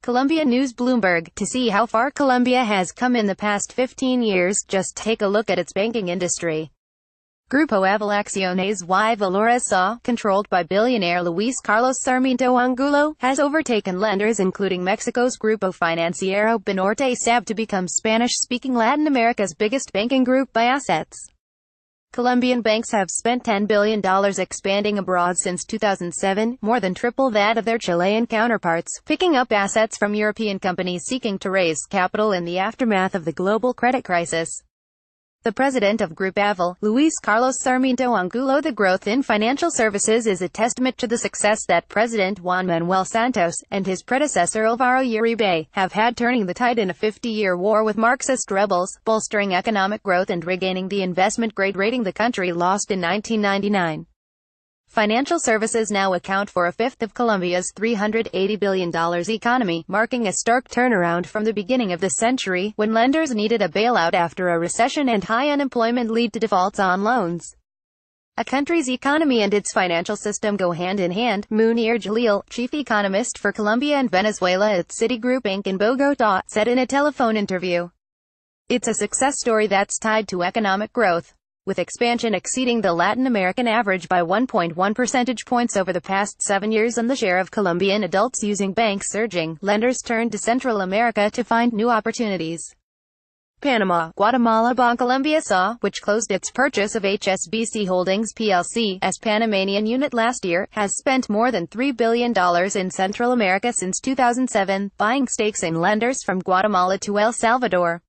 Colombia News Bloomberg. To see how far Colombia has come in the past 15 years, just take a look at its banking industry. Grupo Aval Acciones y Valores S.A., controlled by billionaire Luis Carlos Sarmiento Angulo, has overtaken lenders including Mexico's Grupo Financiero Banorte SAB to become Spanish-speaking Latin America's biggest banking group by assets. Colombian banks have spent $10 billion expanding abroad since 2007, more than triple that of their Chilean counterparts, picking up assets from European companies seeking to raise capital in the aftermath of the global credit crisis. The president of Grupo Aval, Luis Carlos Sarmiento Angulo, the growth in financial services is a testament to the success that President Juan Manuel Santos, and his predecessor Alvaro Uribe, have had turning the tide in a 50-year war with Marxist rebels, bolstering economic growth and regaining the investment-grade rating the country lost in 1999. Financial services now account for a fifth of Colombia's $380 billion economy, marking a stark turnaround from the beginning of the century, when lenders needed a bailout after a recession and high unemployment lead to defaults on loans. A country's economy and its financial system go hand in hand, Munir Jalil, chief economist for Colombia and Venezuela at Citigroup Inc. in Bogotá, said in a telephone interview. It's a success story that's tied to economic growth, with expansion exceeding the Latin American average by 1.1 percentage points over the past 7 years and the share of Colombian adults using banks surging. Lenders turned to Central America to find new opportunities. Panama. Guatemala Bancolombia S.A., which closed its purchase of HSBC Holdings plc as Panamanian unit last year, has spent more than $3 billion in Central America since 2007, buying stakes in lenders from Guatemala to El Salvador.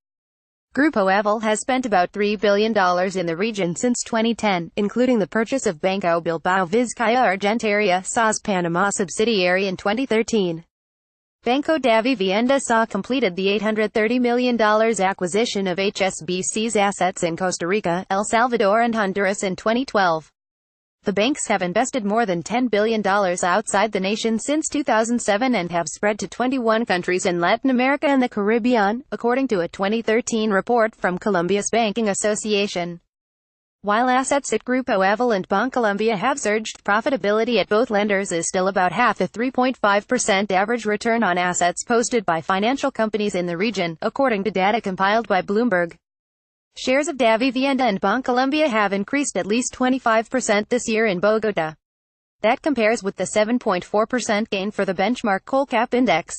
Grupo Aval has spent about $3 billion in the region since 2010, including the purchase of Banco Bilbao Vizcaya Argentaria S.A.'s Panama subsidiary in 2013. Banco Davivienda S.A. completed the $830 million acquisition of HSBC's assets in Costa Rica, El Salvador and Honduras in 2012. The banks have invested more than $10 billion outside the nation since 2007 and have spread to 21 countries in Latin America and the Caribbean, according to a 2013 report from Colombia's Banking Association. While assets at Grupo Aval and Bancolombia have surged, profitability at both lenders is still about half the 3.5% average return on assets posted by financial companies in the region, according to data compiled by Bloomberg. Shares of Davivienda and Bancolombia have increased at least 25% this year in Bogotá. That compares with the 7.4% gain for the benchmark Colcap index.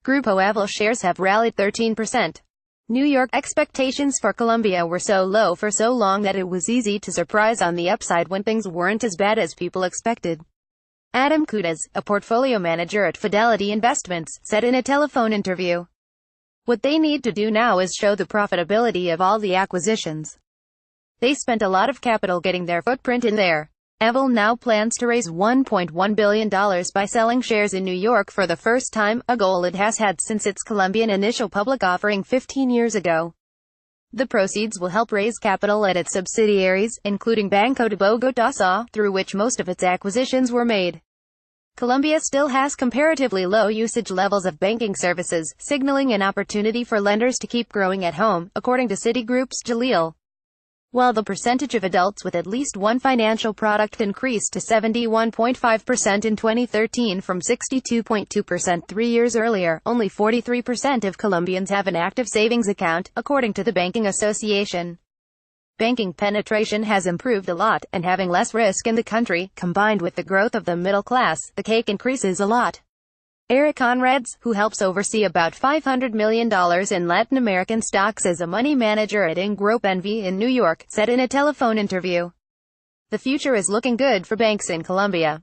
Grupo Aval shares have rallied 13%. New York. Expectations for Colombia were so low for so long that it was easy to surprise on the upside when things weren't as bad as people expected. Adam Cudas, a portfolio manager at Fidelity Investments, said in a telephone interview. What they need to do now is show the profitability of all the acquisitions. They spent a lot of capital getting their footprint in there. Aval now plans to raise $1.1 billion by selling shares in New York for the first time, a goal it has had since its Colombian initial public offering 15 years ago. The proceeds will help raise capital at its subsidiaries, including Banco de Bogotá S.A., through which most of its acquisitions were made. Colombia still has comparatively low usage levels of banking services, signaling an opportunity for lenders to keep growing at home, according to Citigroup's Jalil. While the percentage of adults with at least one financial product increased to 71.5% in 2013 from 62.2% 3 years earlier, only 43% of Colombians have an active savings account, according to the Banking Association. Banking penetration has improved a lot, and having less risk in the country, combined with the growth of the middle class, the cake increases a lot. Eric Conrads, who helps oversee about $500 million in Latin American stocks as a money manager at Ingroup Envy in New York, said in a telephone interview. The future is looking good for banks in Colombia.